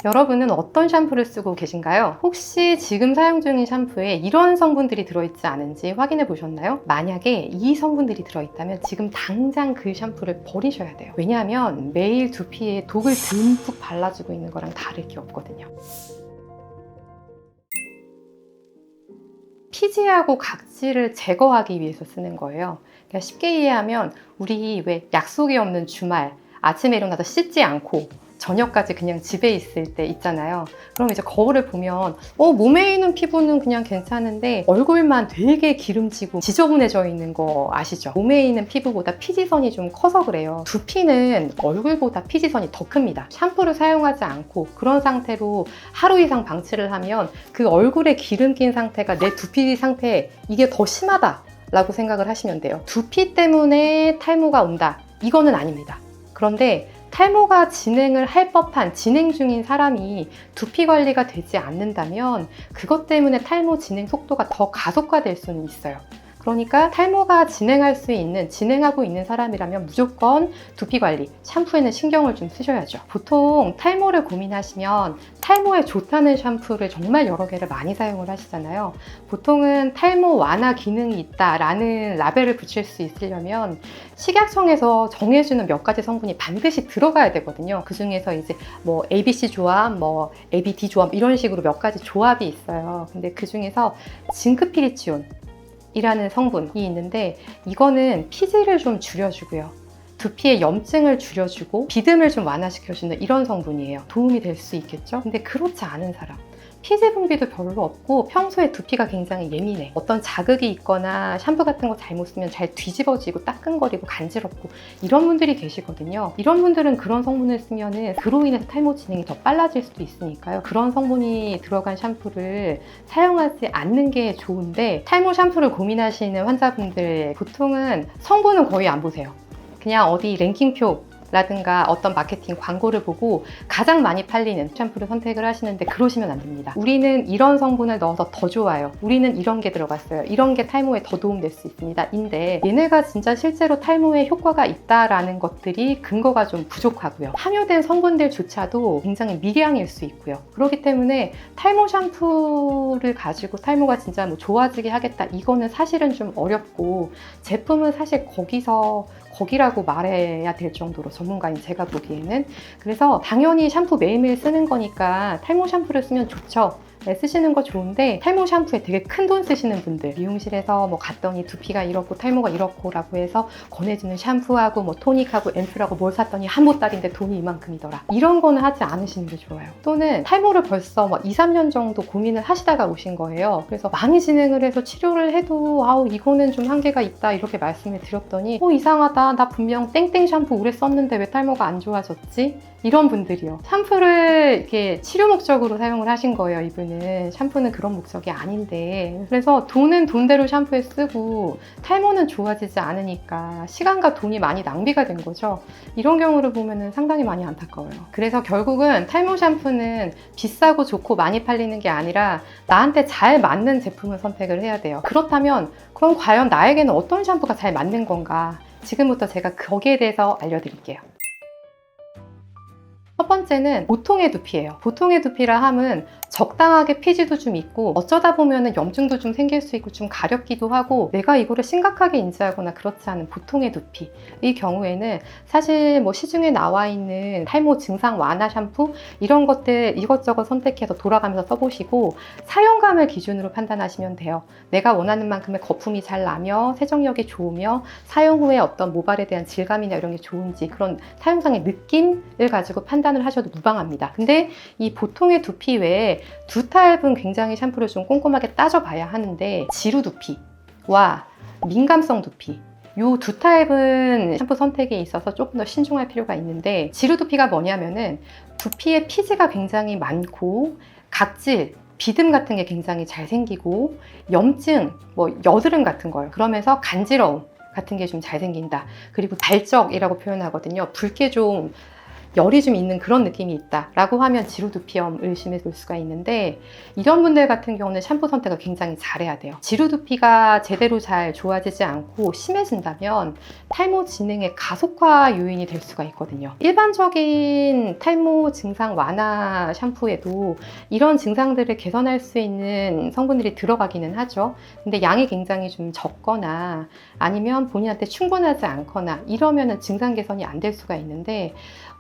여러분은 어떤 샴푸를 쓰고 계신가요? 혹시 지금 사용 중인 샴푸에 이런 성분들이 들어있지 않은지 확인해 보셨나요? 만약에 이 성분들이 들어있다면 지금 당장 그 샴푸를 버리셔야 돼요. 왜냐하면 매일 두피에 독을 듬뿍 발라주고 있는 거랑 다를 게 없거든요. 피지하고 각질을 제거하기 위해서 쓰는 거예요. 그러니까 쉽게 이해하면 우리 왜 약속이 없는 주말 아침에 일어나서 씻지 않고 저녁까지 그냥 집에 있을 때 있잖아요. 그럼 이제 거울을 보면 몸에 있는 피부는 그냥 괜찮은데 얼굴만 되게 기름지고 지저분해져 있는 거 아시죠? 몸에 있는 피부보다 피지선이 좀 커서 그래요. 두피는 얼굴보다 피지선이 더 큽니다. 샴푸를 사용하지 않고 그런 상태로 하루 이상 방치를 하면 그 얼굴에 기름 낀 상태가 내 두피 상태에 이게 더 심하다 라고 생각을 하시면 돼요. 두피 때문에 탈모가 온다, 이거는 아닙니다. 그런데 탈모가 진행을 할 법한 진행 중인 사람이 두피 관리가 되지 않는다면 그것 때문에 탈모 진행 속도가 더 가속화될 수는 있어요. 그러니까 탈모가 진행하고 있는 사람이라면 무조건 두피 관리, 샴푸에는 신경을 좀 쓰셔야죠. 보통 탈모를 고민하시면 탈모에 좋다는 샴푸를 정말 여러 개를 많이 사용을 하시잖아요. 보통은 탈모 완화 기능이 있다라는 라벨을 붙일 수 있으려면 식약청에서 정해주는 몇 가지 성분이 반드시 들어가야 되거든요. 그 중에서 이제 뭐 ABC 조합, 뭐 ABD 조합 이런 식으로 몇 가지 조합이 있어요. 근데 그 중에서 징크피리치온 이라는 성분이 있는데 이거는 피지를 좀 줄여주고요. 두피의 염증을 줄여주고 비듬을 좀 완화시켜주는 이런 성분이에요. 도움이 될 수 있겠죠? 근데 그렇지 않은 사람, 피지 분비도 별로 없고 평소에 두피가 굉장히 예민해. 어떤 자극이 있거나 샴푸 같은 거 잘못 쓰면 잘 뒤집어지고 따끔거리고 간지럽고 이런 분들이 계시거든요. 이런 분들은 그런 성분을 쓰면 그로 인해서 탈모 진행이 더 빨라질 수도 있으니까요. 그런 성분이 들어간 샴푸를 사용하지 않는 게 좋은데, 탈모 샴푸를 고민하시는 환자분들 보통은 성분은 거의 안 보세요. 그냥 어디 랭킹표 라든가 어떤 마케팅 광고를 보고 가장 많이 팔리는 샴푸를 선택을 하시는데 그러시면 안 됩니다. 우리는 이런 성분을 넣어서 더 좋아요. 우리는 이런 게 들어갔어요. 이런 게 탈모에 더 도움될 수 있습니다. 인데 얘네가 진짜 실제로 탈모에 효과가 있다라는 것들이 근거가 좀 부족하고요. 함유된 성분들조차도 굉장히 미량일 수 있고요. 그렇기 때문에 탈모 샴푸를 가지고 탈모가 진짜 뭐 좋아지게 하겠다, 이거는 사실은 좀 어렵고, 제품은 사실 거기라고 말해야 될 정도로 전문가인 제가 보기에는. 그래서 당연히 샴푸 매일매일 쓰는 거니까 탈모 샴푸를 쓰면 좋죠. 네, 쓰시는 거 좋은데 탈모 샴푸에 되게 큰 돈 쓰시는 분들, 미용실에서 뭐 갔더니 두피가 이렇고 탈모가 이렇고 라고 해서 권해주는 샴푸하고 뭐 토닉하고 앰플하고 뭘 샀더니 한 보따리인데 돈이 이만큼이더라, 이런 거는 하지 않으시는 게 좋아요. 또는 탈모를 벌써 뭐 2, 3년 정도 고민을 하시다가 오신 거예요. 그래서 많이 진행을 해서 치료를 해도 이거는 좀 한계가 있다 이렇게 말씀을 드렸더니 이상하다, 나 분명 땡땡 샴푸 오래 썼는데 왜 탈모가 안 좋아졌지? 이런 분들이요. 샴푸를 이렇게 치료 목적으로 사용을 하신 거예요. 이분은 샴푸는 그런 목적이 아닌데, 그래서 돈은 돈대로 샴푸에 쓰고 탈모는 좋아지지 않으니까 시간과 돈이 많이 낭비가 된 거죠. 이런 경우를 보면 상당히 많이 안타까워요. 그래서 결국은 탈모 샴푸는 비싸고 좋고 많이 팔리는 게 아니라 나한테 잘 맞는 제품을 선택을 해야 돼요. 그렇다면 그럼 과연 나에게는 어떤 샴푸가 잘 맞는 건가? 지금부터 제가 거기에 대해서 알려드릴게요. 첫 번째는 보통의 두피예요. 보통의 두피라 함은 적당하게 피지도 좀 있고 어쩌다 보면 염증도 좀 생길 수 있고 좀 가렵기도 하고 내가 이거를 심각하게 인지하거나 그렇지 않은 보통의 두피, 이 경우에는 사실 뭐 시중에 나와 있는 탈모 증상 완화 샴푸 이런 것들 이것저것 선택해서 돌아가면서 써보시고 사용감을 기준으로 판단하시면 돼요. 내가 원하는 만큼의 거품이 잘 나며 세정력이 좋으며 사용 후에 어떤 모발에 대한 질감이나 이런 게 좋은지 그런 사용상의 느낌을 가지고 판단을 하셔도 무방합니다. 근데 이 보통의 두피 외에 두 타입은 굉장히 샴푸를 좀 꼼꼼하게 따져봐야 하는데, 지루 두피와 민감성 두피, 이 두 타입은 샴푸 선택에 있어서 조금 더 신중할 필요가 있는데, 지루 두피가 뭐냐면은 두피에 피지가 굉장히 많고 각질, 비듬 같은 게 굉장히 잘 생기고 염증, 뭐 여드름 같은 거요. 그러면서 간지러움 같은 게 좀 잘 생긴다. 그리고 발적이라고 표현하거든요. 붉게 좀 열이 좀 있는 그런 느낌이 있다라고 하면 지루두피염 의심해 볼 수가 있는데, 이런 분들 같은 경우는 샴푸 선택을 굉장히 잘해야 돼요. 지루두피가 제대로 잘 좋아지지 않고 심해진다면 탈모 진행의 가속화 요인이 될 수가 있거든요. 일반적인 탈모 증상 완화 샴푸에도 이런 증상들을 개선할 수 있는 성분들이 들어가기는 하죠. 근데 양이 굉장히 좀 적거나 아니면 본인한테 충분하지 않거나 이러면은 증상 개선이 안 될 수가 있는데,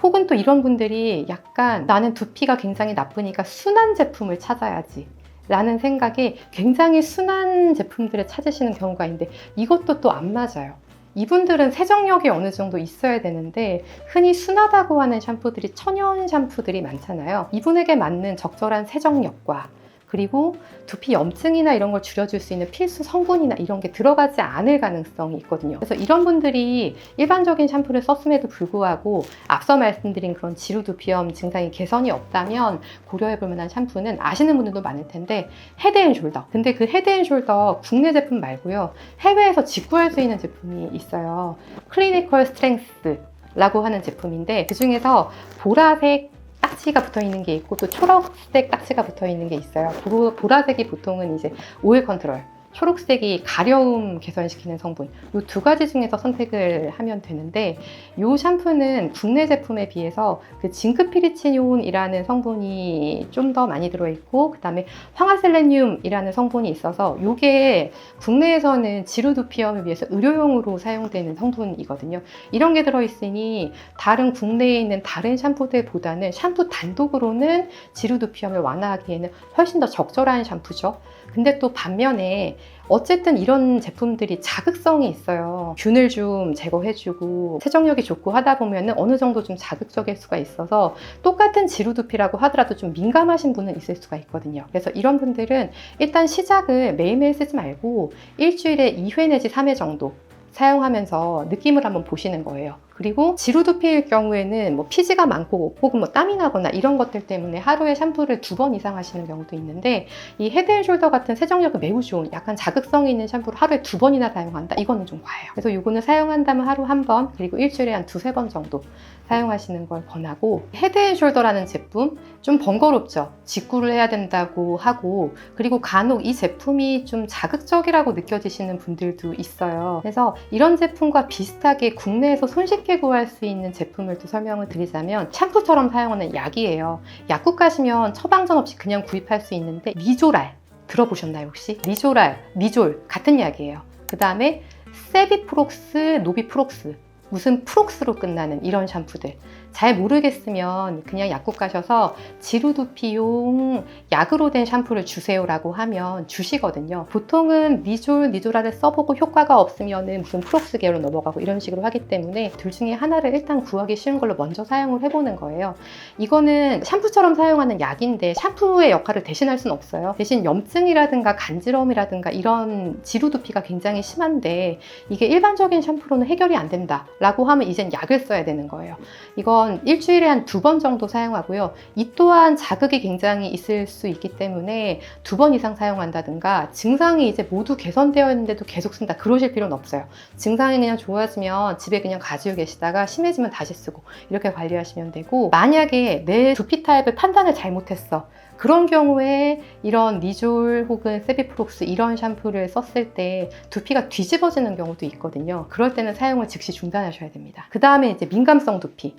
혹은 또 이런 분들이 약간 나는 두피가 굉장히 나쁘니까 순한 제품을 찾아야지 라는 생각에 굉장히 순한 제품들을 찾으시는 경우가 있는데, 이것도 또 안 맞아요. 이분들은 세정력이 어느 정도 있어야 되는데, 흔히 순하다고 하는 샴푸들이 천연 샴푸들이 많잖아요. 이분에게 맞는 적절한 세정력과 그리고 두피 염증이나 이런 걸 줄여줄 수 있는 필수 성분이나 이런 게 들어가지 않을 가능성이 있거든요. 그래서 이런 분들이 일반적인 샴푸를 썼음에도 불구하고 앞서 말씀드린 그런 지루두피염 증상이 개선이 없다면 고려해 볼 만한 샴푸는 아시는 분들도 많을 텐데, 헤드앤숄더. 근데 그 헤드앤숄더 국내 제품 말고요, 해외에서 직구할 수 있는 제품이 있어요. 클리니컬 스트렝스라고 하는 제품인데, 그 중에서 보라색 딱지가 붙어 있는 게 있고 또 초록색 딱지가 붙어 있는 게 있어요. 보라색이 보통은 이제 오일 컨트롤, 초록색이 가려움 개선시키는 성분, 이 두 가지 중에서 선택을 하면 되는데, 이 샴푸는 국내 제품에 비해서 그 징크피리치온이라는 성분이 좀 더 많이 들어있고, 그 다음에 황화셀레늄이라는 성분이 있어서 이게 국내에서는 지루두피염을 위해서 의료용으로 사용되는 성분이거든요. 이런 게 들어있으니 다른 국내에 있는 다른 샴푸들보다는 샴푸 단독으로는 지루두피염을 완화하기에는 훨씬 더 적절한 샴푸죠. 근데 또 반면에 어쨌든 이런 제품들이 자극성이 있어요. 균을 좀 제거해주고 세정력이 좋고 하다 보면 어느 정도 좀 자극적일 수가 있어서 똑같은 지루두피라고 하더라도 좀 민감하신 분은 있을 수가 있거든요. 그래서 이런 분들은 일단 시작을 매일매일 쓰지 말고 일주일에 2회 내지 3회 정도 사용하면서 느낌을 한번 보시는 거예요. 그리고 지루두피일 경우에는 뭐 피지가 많고 혹은 뭐 땀이 나거나 이런 것들 때문에 하루에 샴푸를 2번 이상 하시는 경우도 있는데, 이 헤드앤숄더 같은 세정력이 매우 좋은 약간 자극성이 있는 샴푸를 하루에 2번이나 사용한다? 이거는 좀 과해요. 그래서 이거는 사용한다면 하루 1번, 그리고 일주일에 한 2-3번 정도 사용하시는 걸 권하고, 헤드앤숄더라는 제품 좀 번거롭죠. 직구를 해야 된다고 하고, 그리고 간혹 이 제품이 좀 자극적이라고 느껴지시는 분들도 있어요. 그래서 이런 제품과 비슷하게 국내에서 손쉽게 구할 수 있는 제품을 또 설명을 드리자면, 샴푸처럼 사용하는 약이에요. 약국 가시면 처방전 없이 그냥 구입할 수 있는데, 리조랄 들어보셨나요 혹시? 리조랄, 리졸 같은 약이에요. 그 다음에 세비프록스, 노비프록스, 무슨 프록스로 끝나는 이런 샴푸들, 잘 모르겠으면 그냥 약국 가셔서 지루두피용 약으로 된 샴푸를 주세요라고 하면 주시거든요. 보통은 리조랄을 써보고 효과가 없으면 무슨 프록스 계열로 넘어가고 이런 식으로 하기 때문에 둘 중에 하나를 일단 구하기 쉬운 걸로 먼저 사용을 해보는 거예요. 이거는 샴푸처럼 사용하는 약인데 샴푸의 역할을 대신할 수는 없어요. 대신 염증이라든가 간지러움이라든가 이런 지루두피가 굉장히 심한데 이게 일반적인 샴푸로는 해결이 안 된다 라고 하면 이젠 약을 써야 되는 거예요. 이건 일주일에 한 2번 정도 사용하고요. 이 또한 자극이 굉장히 있을 수 있기 때문에 2번 이상 사용한다든가, 증상이 이제 모두 개선되어 있는데도 계속 쓴다 그러실 필요는 없어요. 증상이 그냥 좋아지면 집에 그냥 가지고 계시다가 심해지면 다시 쓰고 이렇게 관리하시면 되고, 만약에 내 두피 타입을 판단을 잘못했어, 그런 경우에 이런 리졸 혹은 세비프록스 이런 샴푸를 썼을 때 두피가 뒤집어지는 경우도 있거든요. 그럴 때는 사용을 즉시 중단하셔야 됩니다. 그 다음에 이제 민감성 두피.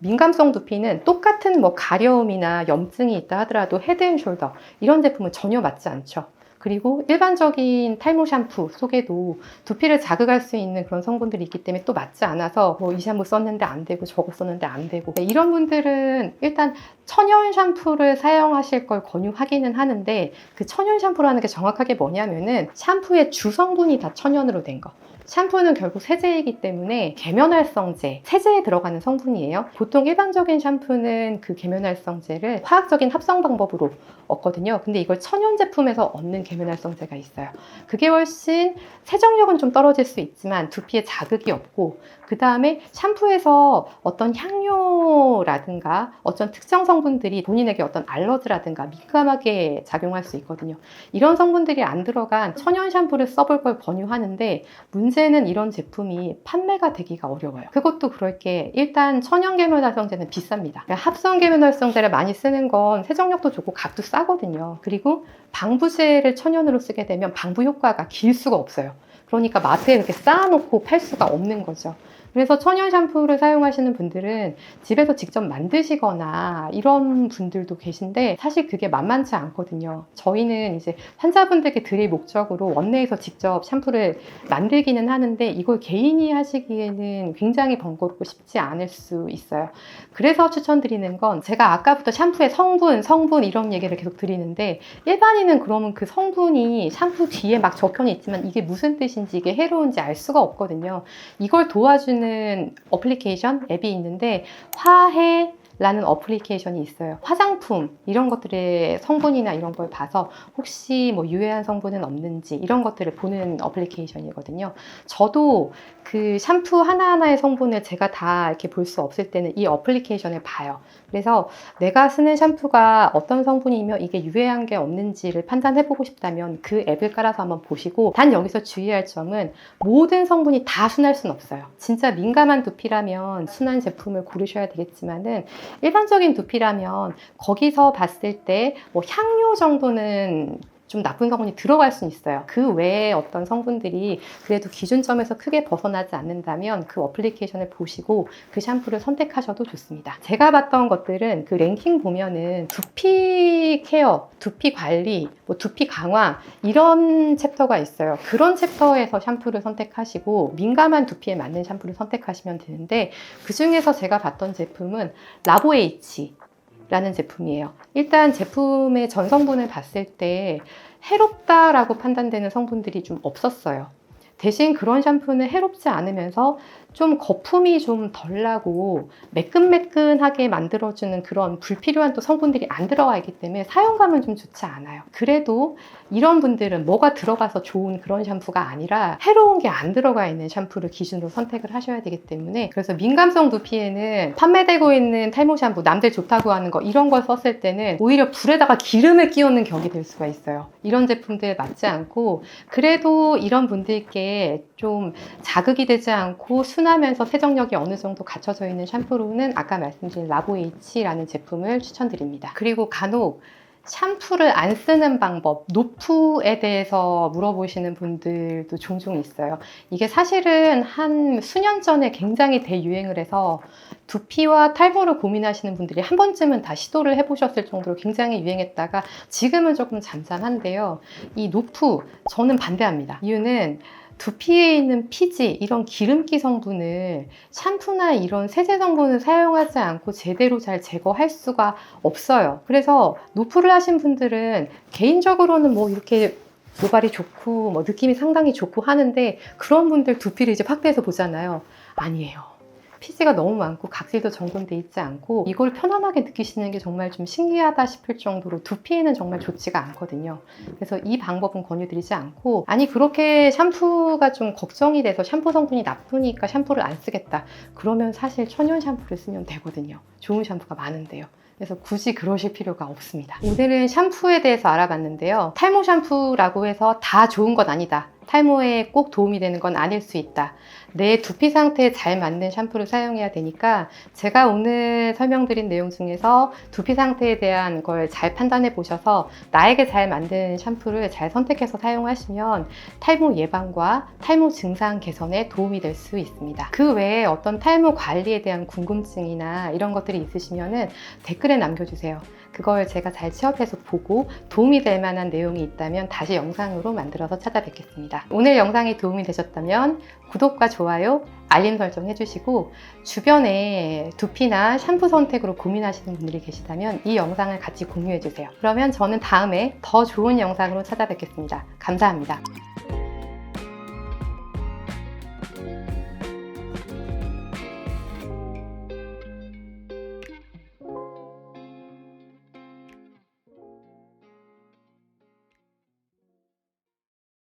민감성 두피는 똑같은 뭐 가려움이나 염증이 있다 하더라도 헤드앤숄더 이런 제품은 전혀 맞지 않죠. 그리고 일반적인 탈모 샴푸 속에도 두피를 자극할 수 있는 그런 성분들이 있기 때문에 또 맞지 않아서 뭐 이 샴푸 썼는데 안 되고 저거 썼는데 안 되고, 이런 분들은 일단 천연 샴푸를 사용하실 걸 권유하기는 하는데, 그 천연 샴푸라는 게 정확하게 뭐냐면은 샴푸의 주성분이 다 천연으로 된 거. 샴푸는 결국 세제이기 때문에 계면활성제, 세제에 들어가는 성분이에요. 보통 일반적인 샴푸는 그 계면활성제를 화학적인 합성 방법으로 얻거든요. 근데 이걸 천연 제품에서 얻는 계면활성제가 있어요. 그게 훨씬 세정력은 좀 떨어질 수 있지만 두피에 자극이 없고, 그 다음에 샴푸에서 어떤 향료라든가 어떤 특정 성분들이 본인에게 어떤 알러지라든가 민감하게 작용할 수 있거든요. 이런 성분들이 안 들어간 천연 샴푸를 써볼 걸 권유하는데, 문제는 이런 제품이 판매가 되기가 어려워요. 그것도 그럴 게 일단 천연 계면 활성제는 비쌉니다. 그러니까 합성 계면 활성제를 많이 쓰는 건 세정력도 좋고 값도 싸거든요. 그리고 방부제를 천연으로 쓰게 되면 방부 효과가 길 수가 없어요. 그러니까 마트에 이렇게 쌓아놓고 팔 수가 없는 거죠. 그래서 천연 샴푸를 사용하시는 분들은 집에서 직접 만드시거나 이런 분들도 계신데 사실 그게 만만치 않거든요. 저희는 이제 환자분들께 드릴 목적으로 원내에서 직접 샴푸를 만들기는 하는데 이걸 개인이 하시기에는 굉장히 번거롭고 쉽지 않을 수 있어요. 그래서 추천드리는 건 제가 아까부터 샴푸의 성분 이런 얘기를 계속 드리는데 일반인은 그러면 그 성분이 샴푸 뒤에 막 적혀는 있지만 이게 무슨 뜻인지 이게 해로운지 알 수가 없거든요. 이걸 도와주는 어플리케이션 앱이 있는데 화해라는 어플리케이션이 있어요. 화장품 이런 것들의 성분이나 이런 걸 봐서 혹시 뭐 유해한 성분은 없는지 이런 것들을 보는 어플리케이션이거든요. 저도 그 샴푸 하나하나의 성분을 제가 다 이렇게 볼 수 없을 때는 이 어플리케이션을 봐요. 그래서 내가 쓰는 샴푸가 어떤 성분이며 이게 유해한 게 없는지를 판단해보고 싶다면 그 앱을 깔아서 한번 보시고, 단 여기서 주의할 점은 모든 성분이 다 순할 수는 없어요. 진짜 민감한 두피라면 순한 제품을 고르셔야 되겠지만은 일반적인 두피라면 거기서 봤을 때 뭐 향료 정도는 좀 나쁜 성분이 들어갈 수는 있어요. 그 외에 어떤 성분들이 그래도 기준점에서 크게 벗어나지 않는다면 그 어플리케이션을 보시고 그 샴푸를 선택하셔도 좋습니다. 제가 봤던 것들은 그 랭킹 보면은 두피 케어, 두피 관리, 뭐 두피 강화 이런 챕터가 있어요. 그런 챕터에서 샴푸를 선택하시고 민감한 두피에 맞는 샴푸를 선택하시면 되는데, 그 중에서 제가 봤던 제품은 라보에이치 라는 제품이에요. 일단 제품의 전성분을 봤을 때 해롭다라고 판단되는 성분들이 좀 없었어요. 대신 그런 샴푸는 해롭지 않으면서 좀 거품이 좀 덜 나고 매끈매끈하게 만들어주는 그런 불필요한 또 성분들이 안 들어가 있기 때문에 사용감은 좀 좋지 않아요. 그래도 이런 분들은 뭐가 들어가서 좋은 그런 샴푸가 아니라 해로운 게 안 들어가 있는 샴푸를 기준으로 선택을 하셔야 되기 때문에, 그래서 민감성 두피에는 판매되고 있는 탈모 샴푸 남들 좋다고 하는 거 이런 걸 썼을 때는 오히려 불에다가 기름을 끼얹는 격이 될 수가 있어요. 이런 제품들 맞지 않고, 그래도 이런 분들께 좀 자극이 되지 않고 순하면서 세정력이 어느 정도 갖춰져 있는 샴푸로는 아까 말씀드린 라보에이치라는 제품을 추천드립니다. 그리고 간혹 샴푸를 안 쓰는 방법, 노프에 대해서 물어보시는 분들도 종종 있어요. 이게 사실은 한 수년 전에 굉장히 대유행을 해서 두피와 탈모를 고민하시는 분들이 한 번쯤은 다 시도를 해보셨을 정도로 굉장히 유행했다가 지금은 조금 잠잠한데요. 이 노프, 저는 반대합니다. 이유는 두피에 있는 피지, 이런 기름기 성분을 샴푸나 이런 세제 성분을 사용하지 않고 제대로 잘 제거할 수가 없어요. 그래서 노프를 하신 분들은 개인적으로는 뭐 이렇게 모발이 좋고 뭐 느낌이 상당히 좋고 하는데, 그런 분들 두피를 이제 확대해서 보잖아요. 아니에요. 피지가 너무 많고 각질도 정돈돼 있지 않고 이걸 편안하게 느끼시는 게 정말 좀 신기하다 싶을 정도로 두피에는 정말 좋지가 않거든요. 그래서 이 방법은 권유드리지 않고, 아니 그렇게 샴푸가 좀 걱정이 돼서 샴푸 성분이 나쁘니까 샴푸를 안 쓰겠다, 그러면 사실 천연 샴푸를 쓰면 되거든요. 좋은 샴푸가 많은데요. 그래서 굳이 그러실 필요가 없습니다. 오늘은 샴푸에 대해서 알아봤는데요. 탈모 샴푸라고 해서 다 좋은 건 아니다. 탈모에 꼭 도움이 되는 건 아닐 수 있다. 내 두피 상태에 잘 맞는 샴푸를 사용해야 되니까 제가 오늘 설명드린 내용 중에서 두피 상태에 대한 걸 잘 판단해 보셔서 나에게 잘 맞는 샴푸를 잘 선택해서 사용하시면 탈모 예방과 탈모 증상 개선에 도움이 될 수 있습니다. 그 외에 어떤 탈모 관리에 대한 궁금증이나 이런 것들이 있으시면 댓글에 남겨주세요. 그걸 제가 잘 취합해서 보고 도움이 될 만한 내용이 있다면 다시 영상으로 만들어서 찾아뵙겠습니다. 오늘 영상이 도움이 되셨다면 구독과 좋아요, 알림 설정 해주시고, 주변에 두피나 샴푸 선택으로 고민하시는 분들이 계시다면 이 영상을 같이 공유해주세요. 그러면 저는 다음에 더 좋은 영상으로 찾아뵙겠습니다. 감사합니다.